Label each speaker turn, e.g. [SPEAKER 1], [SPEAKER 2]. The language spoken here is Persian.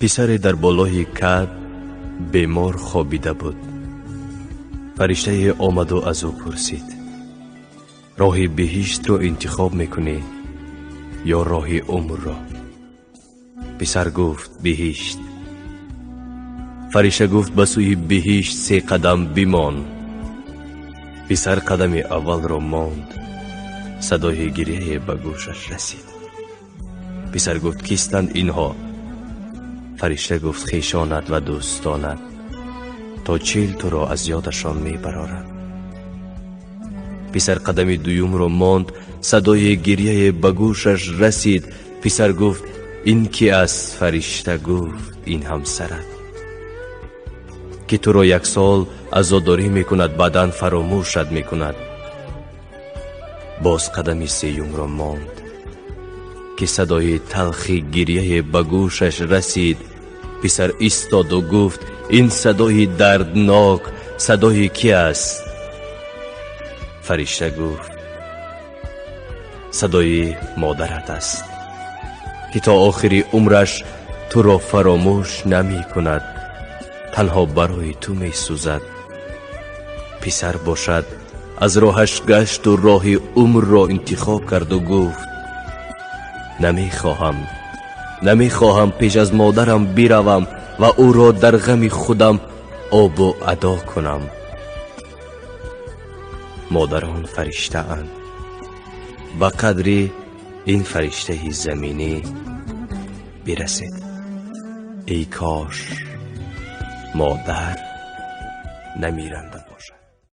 [SPEAKER 1] پسری در بالای کد بیمار خوابیده بود. فرشته آمد و از او پرسید: راه بهشت رو انتخاب میکنی یا راه عمر را؟ پسر گفت بهشت. فرشته گفت به سوی بهشت 3 قدم بمان. پسر قدم اول را ماند. صدای گریه به گوشش رسید. پسر گفت کیستند اینها؟ فرشته گفت خویشانت و دوستانت، تا 40 تو را از یادشان میبرارم. پسر قدم دوم را ماند. صدای گریه به گوشش رسید. پسر گفت این کی است؟ فرشته گفت این همسرت که تو را 1 سال عزاداری میکند، بعداً فراموشت میکند. باز قدم 3م را ماند که صدای تلخی گریه به گوشش رسید. پسر ایستاد و گفت این صدای دردناک صدای کی است؟ فرشته گفت صدای مادرت است که تا آخر عمرش تو را فراموش نمی کند، تنها برای تو می سوزد. پسر باشد از راهش گشت و راه عمر را انتخاب کرد و گفت نمیخواهم پیش از مادرم بروم و او را در غم خودم آب و ادا کنم. مادران فرشته اند. به قدری این فرشته زمینی برسید. ای کاش مادر نمیرنده باشد.